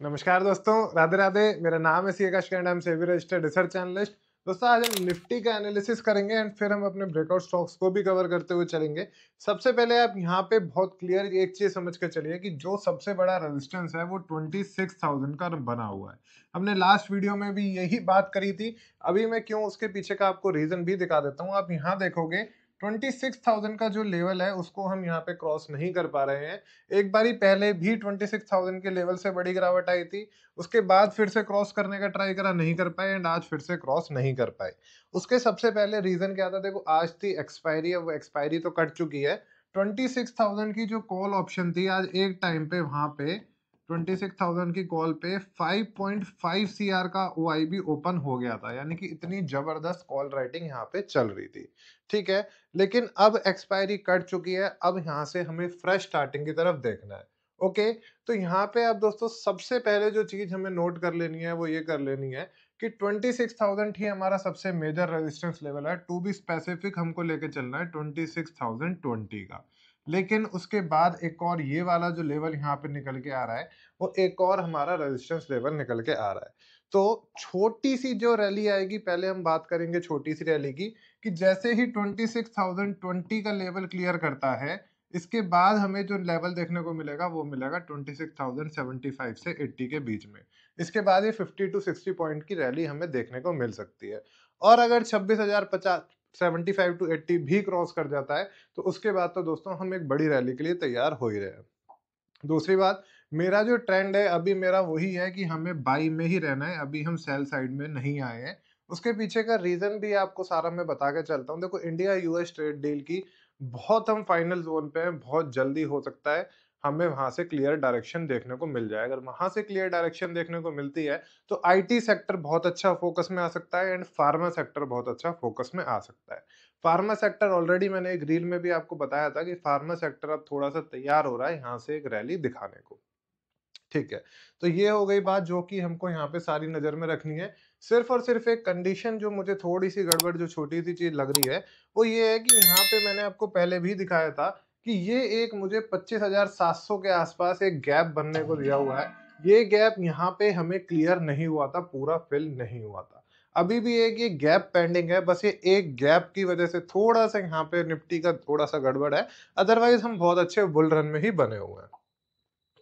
नमस्कार दोस्तों, राधे राधे। मेरा नाम है C Akash and I am SEBI registered research analyst. दोस्तों, आज हम निफ्टी का एनालिसिस करेंगे एंड फिर हम अपने ब्रेकआउट स्टॉक्स को भी कवर करते हुए चलेंगे। सबसे पहले आप यहाँ पे बहुत क्लियर एक चीज समझ के चलिए कि जो सबसे बड़ा रेजिस्टेंस है वो 26,000 का बना हुआ है। हमने लास्ट वीडियो में भी यही बात करी थी। अभी मैं क्यों उसके पीछे का आपको रीजन भी दिखा देता हूँ। आप यहाँ देखोगे 26,000 का जो लेवल है उसको हम यहाँ पे क्रॉस नहीं कर पा रहे हैं। एक बारी पहले भी 26,000 के लेवल से बड़ी गिरावट आई थी, उसके बाद फिर से क्रॉस करने का ट्राई करा, नहीं कर पाए एंड आज फिर से क्रॉस नहीं कर पाए। उसके सबसे पहले रीजन क्या था? देखो, आज थी एक्सपायरी, अब एक्सपायरी तो कट चुकी है। 26,000 की जो कॉल ऑप्शन थी, आज एक टाइम पे वहां पे 26,000 की कॉल पे 5.5 सीआर का ओआईबी ओपन हो गया था, यानी कि इतनी जबरदस्त कॉल राइटिंग यहाँ पे चल रही थी। ठीक है, लेकिन अब एक्सपायरी कट चुकी है, अब यहाँ से हमें फ्रेश स्टार्टिंग की तरफ देखना है। ओके, तो यहाँ पे अब दोस्तों सबसे पहले जो चीज हमें नोट कर लेनी है वो ये कर लेनी है कि 26,000 ही हमारा सबसे मेजर रेजिस्टेंस लेवल है। टू बी स्पेसिफिक हमको लेके चलना है 26,020 का। लेकिन उसके बाद एक और ये वाला जो लेवल यहाँ पे निकल के आ रहा है, वो एक और हमारा रेजिस्टेंस लेवल निकल के आ रहा है। तो छोटी सी जो रैली आएगी, पहले हम बात करेंगे छोटी सी रैली की, कि जैसे ही 26,020 का लेवल क्लियर करता है, इसके बाद हमें जो लेवल देखने को मिलेगा वो मिलेगा 26,075 से 80 के बीच में। इसके बाद ये 50 टू 60 पॉइंट की रैली हमें देखने को मिल सकती है। और अगर 26,050 75 टू 80 भी क्रॉस कर जाता है तो उसके बाद तो दोस्तों हम एक बड़ी रैली के लिए तैयार हो ही रहे हैं। दूसरी बात, मेरा जो ट्रेंड है अभी मेरा वही है कि हमें बाई में ही रहना है, अभी हम सेल साइड में नहीं आए हैं। उसके पीछे का रीजन भी आपको सारा मैं बता के चलता हूँ। देखो, इंडिया यूएस ट्रेड डील की बहुत हम फाइनल जोन पे हैं, बहुत जल्दी हो सकता है हमें वहां से क्लियर डायरेक्शन देखने को मिल जाए। अगर वहां से क्लियर डायरेक्शन देखने को मिलती है तो आईटी सेक्टर बहुत अच्छा फोकस में आ सकता है एंड फार्मा सेक्टर बहुत अच्छा फोकस में आ सकता है। फार्मा सेक्टर ऑलरेडी मैंने एक रील में भी आपको बताया था कि फार्मा सेक्टर अब थोड़ा सा तैयार हो रहा है यहाँ से एक रैली दिखाने को। ठीक है, तो ये हो गई बात जो कि हमको यहाँ पे सारी नजर में रखनी है। सिर्फ और सिर्फ एक कंडीशन जो मुझे थोड़ी सी गड़बड़, जो छोटी सी चीज लग रही है, वो ये है कि यहाँ पे मैंने आपको पहले भी दिखाया था कि ये एक मुझे 25,700 के आसपास एक गैप बनने को दिया हुआ है। ये गैप यहाँ पे हमें क्लियर नहीं हुआ था, पूरा फिल नहीं हुआ था। अभी भी एक ये गैप पेंडिंग है, बस ये एक गैप की वजह से थोड़ा सा यहाँ पे निफ्टी का थोड़ा सा गड़बड़ है। अदरवाइज हम बहुत अच्छे बुल रन में ही बने हुए हैं।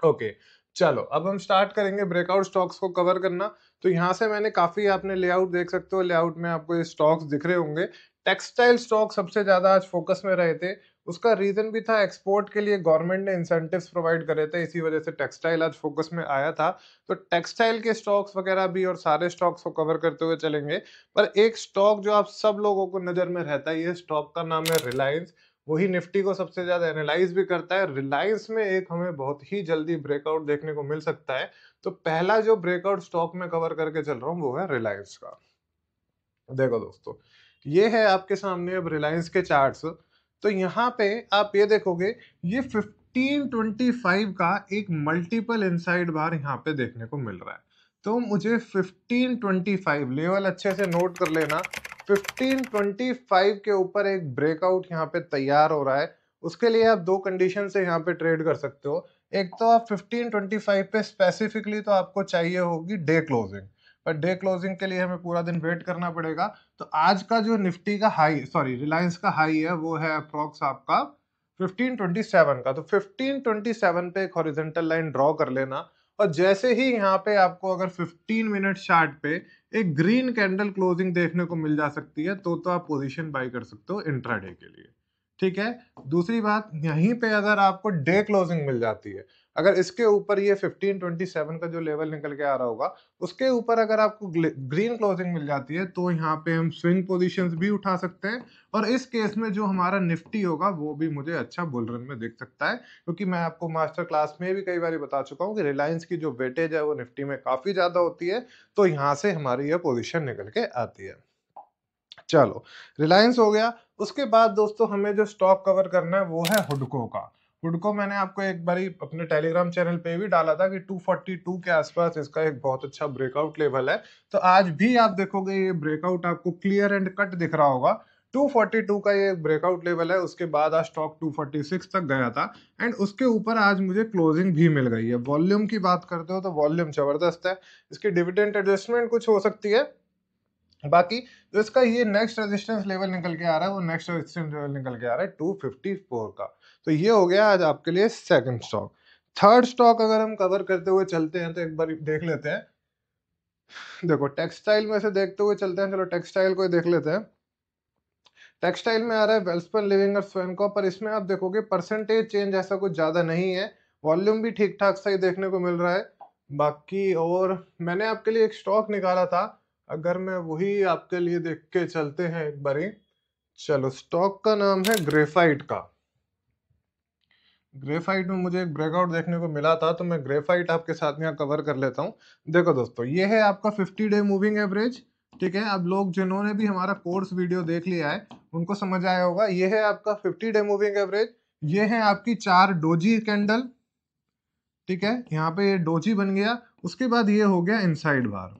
ओके, चलो अब हम स्टार्ट करेंगे ब्रेकआउट स्टॉक्स को कवर करना। तो यहाँ से मैंने काफी, आपने लेआउट देख सकते हो, लेआउट में आपको ये स्टॉक्स दिख रहे होंगे। टेक्सटाइल स्टॉक सबसे ज्यादा आज फोकस में रहे थे। उसका रीजन भी था, एक्सपोर्ट के लिए गवर्नमेंट ने इंसेंटिव्स प्रोवाइड करे थे, इसी वजह से टेक्सटाइल आज फोकस में आया था। तो टेक्सटाइल के स्टॉक्स वगैरह भी और सारे स्टॉक्स को कवर करते हुए चलेंगे। पर एक स्टॉक जो आप सब लोगों को नजर में रहता है, ये स्टॉक का नाम है रिलायंस। वही निफ्टी को सबसे ज्यादा एनालाइज भी करता है। रिलायंस में एक हमें बहुत ही जल्दी ब्रेकआउट देखने को मिल सकता है। तो पहला जो ब्रेकआउट स्टॉक में कवर करके चल रहा हूँ वो है रिलायंस का। देखो दोस्तों, ये है आपके सामने अब रिलायंस के चार्ट्स। तो यहाँ पे आप ये देखोगे, ये 1525 का एक मल्टीपल इनसाइड बार यहाँ पे देखने को मिल रहा है। तो मुझे 1525 लेवल अच्छे से नोट कर लेना। 1525 के ऊपर एक ब्रेकआउट यहाँ पे तैयार हो रहा है। उसके लिए आप दो कंडीशन से यहाँ पे ट्रेड कर सकते हो। एक तो आप 1525 पे स्पेसिफिकली तो आपको चाहिए होगी day closing, per day closing के लिए हमें पूरा दिन वेट करना पड़ेगा। तो आज का जो निफ्टी का हाई, सॉरी रिलायंस का हाई है, वो है अप्रोक्स आपका 1527 का। तो 1527 पे एक हॉरिजॉन्टल लाइन ड्रॉ कर लेना। और जैसे ही यहाँ पे आपको अगर 15 मिनट चार्ट पे एक ग्रीन कैंडल क्लोजिंग देखने को मिल जा सकती है तो आप पोजीशन बाय कर सकते हो इंट्राडे के लिए। ठीक है, दूसरी बात, यहीं पे अगर आपको डे क्लोजिंग मिल जाती है, अगर इसके ऊपर ये 1527 का जो लेवल निकल के आ रहा होगा, उसके ऊपर अगर आपको ग्रीन क्लोजिंग मिल जाती है तो यहाँ पे हम स्विंग पोजीशंस भी उठा सकते हैं। और इस केस में जो हमारा निफ्टी होगा वो भी मुझे अच्छा बुल रन में दिख सकता है, क्योंकि मैं आपको मास्टर क्लास में भी कई बार बता चुका हूँ कि रिलायंस की जो वेटेज है वो निफ्टी में काफी ज्यादा होती है। तो यहाँ से हमारी यह पोजिशन निकल के आती है। चलो, रिलायंस हो गया। उसके बाद दोस्तों हमें जो स्टॉक कवर करना है वो है हुडको का। हुडको मैंने आपको एक बारी अपने टेलीग्राम चैनल पे भी डाला था कि 242 के आसपास इसका एक बहुत अच्छा ब्रेकआउट लेवल है। तो आज भी आप देखोगे ये ब्रेकआउट आपको क्लियर एंड कट दिख रहा होगा। 242 का ये ब्रेकआउट लेवल है, उसके बाद आज स्टॉक 246 तक गया था एंड उसके ऊपर आज मुझे क्लोजिंग भी मिल गई है। वॉल्यूम की बात करते हो तो वॉल्यूम जबरदस्त है, इसकी डिविडेंड एडजस्टमेंट कुछ हो सकती है। बाकी जो इसका ये नेक्स्ट रेजिस्टेंस लेवल निकल के आ रहा है, वो नेक्स्ट रेजिस्टेंस लेवल निकल के आ रहा है 254 का। तो ये हो गया आज आपके लिए सेकंड स्टॉक। थर्ड स्टॉक अगर हम कवर करते हुए चलते हैं तो एक बार देख लेते हैं। देखो टेक्सटाइल में से देखते हुए चलते हैं, चलो टेक्सटाइल को ही देख लेते हैं। टेक्सटाइल में आ रहा है वेल्सपन लिविंग और स्वैनको, पर इसमें आप देखोगे परसेंटेज चेंज ऐसा कुछ ज्यादा नहीं है, वॉल्यूम भी ठीक ठाक सही देखने को मिल रहा है। बाकी और मैंने आपके लिए एक स्टॉक निकाला था, अगर मैं वही आपके लिए देख के चलते हैं एक बारी। चलो स्टॉक का नाम है ग्रेफाइट का। ग्रेफाइट में मुझे एक ब्रेकआउट देखने को मिला था, तो मैं ग्रेफाइट आपके साथ यहाँ कवर कर लेता हूँ। देखो दोस्तों, ये है आपका 50 डे मूविंग एवरेज। ठीक है, अब लोग जिन्होंने भी हमारा कोर्स वीडियो देख लिया है उनको समझ आया होगा। ये है आपका 50 डे मूविंग एवरेज, ये है आपकी 4 डोजी कैंडल। ठीक है, यहाँ पे ये डोजी बन गया, उसके बाद ये हो गया इनसाइड बार।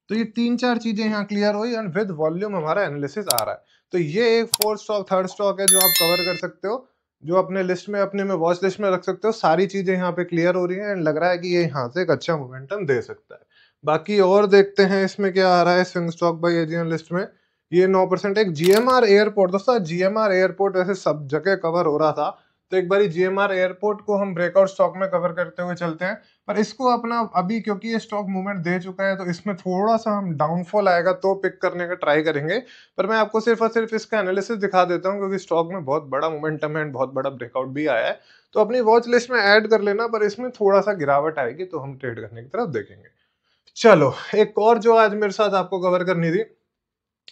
तो ये 3-4 चीजें यहाँ क्लियर हुई एंड विद वॉल्यूम हमारा एनालिसिस आ रहा है। तो ये एक फोर्थ स्टॉक, थर्ड स्टॉक है जो आप कवर कर सकते हो, जो अपने लिस्ट में, अपने में वॉच लिस्ट में रख सकते हो। सारी चीजें यहाँ पे क्लियर हो रही हैं एंड लग रहा है कि ये यहाँ से एक अच्छा मोमेंटम दे सकता है। बाकी और देखते हैं इसमें क्या आ रहा है swing stock by AGN list में। ये 9%। एक जीएमआर एयरपोर्ट, दोस्तों जीएमआर एयरपोर्ट वैसे सब जगह कवर हो रहा था, तो एक बारी जीएमआर एयरपोर्ट को हम ब्रेकआउट स्टॉक में कवर करते हुए चलते हैं। पर इसको अपना अभी, क्योंकि ये स्टॉक मूवमेंट दे चुका है, तो इसमें थोड़ा सा हम डाउनफॉल आएगा तो पिक करने का ट्राई करेंगे। पर मैं आपको सिर्फ और सिर्फ इसका एनालिसिस दिखा देता हूँ, क्योंकि स्टॉक में बहुत बड़ा मोमेंटम है, बहुत बड़ा ब्रेकआउट भी आया है। तो अपनी वॉच लिस्ट में ऐड कर लेना, पर इसमें थोड़ा सा गिरावट आएगी तो हम ट्रेड करने की तरफ देखेंगे। चलो एक और जो आज मेरे साथ आपको कवर करनी थी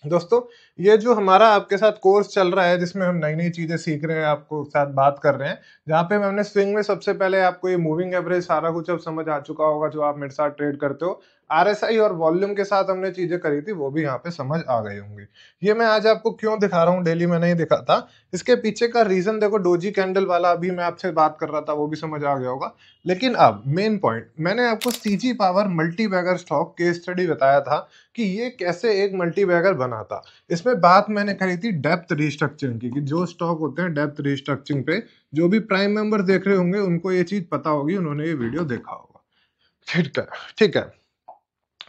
दोस्तों, ये जो हमारा आपके साथ कोर्स चल रहा है जिसमें हम नई नई चीजें सीख रहे हैं, आपको साथ बात कर रहे हैं, जहाँ पे मैंने स्विंग में सबसे पहले आपको ये मूविंग एवरेज सारा कुछ अब समझ आ चुका होगा जो आप मेरे साथ ट्रेड करते हो। आरएसआई और वॉल्यूम के साथ हमने चीजें करी थी, वो भी यहाँ पे समझ आ गई होंगी। ये मैं आज आपको क्यों दिखा रहा हूँ, डेली में नहीं दिखा था, इसके पीछे का रीजन देखो, डोजी कैंडल वाला अभी मैं आपसे बात कर रहा था, वो भी समझ आ गया होगा। लेकिन अब मेन पॉइंट, मैंने आपको CG power multibagger stock case study बताया था कि ये कैसे एक मल्टी बैगर बना था। इसमें बात मैंने करी थी डेप्थ रिस्ट्रक्चरिंग की, कि जो स्टॉक होते हैं डेप्थ रिस्ट्रक्चरिंग पे, जो भी प्राइम मेंबर देख रहे होंगे उनको ये चीज पता होगी, उन्होंने ये वीडियो देखा होगा। ठीक है, ठीक है।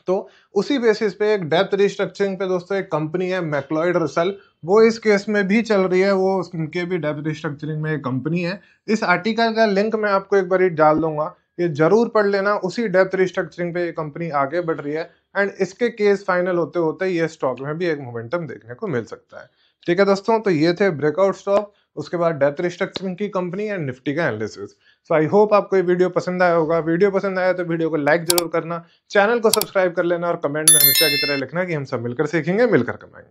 तो उसी बेसिस पे एक डेप्थ रिस्ट्रक्चरिंग पे दोस्तों एक कंपनी है मैक्लॉयड रसल, वो इस केस में भी चल रही है, वो उनके भी डेप्थ रिस्ट्रक्चरिंग में एक कंपनी है। इस आर्टिकल का लिंक मैं आपको एक बार डाल दूंगा, ये जरूर पढ़ लेना। उसी डेप्थ रिस्ट्रक्चरिंग पे ये कंपनी आगे बढ़ रही है एंड इसके केस फाइनल होते होते ये स्टॉक में भी एक मोमेंटम देखने को मिल सकता है। ठीक है दोस्तों, तो ये थे ब्रेकआउट स्टॉक, उसके बाद डेप्थ रिस्ट्रक्चरिंग की कंपनी एंड निफ्टी का एनालिसिस। सो आई होप आपको ये वीडियो पसंद आया होगा। वीडियो पसंद आया तो वीडियो को लाइक जरूर करना, चैनल को सब्सक्राइब कर लेना और कमेंट में हमेशा की तरह लिखना कि हम सब मिलकर सीखेंगे, मिलकर कमाएंगे।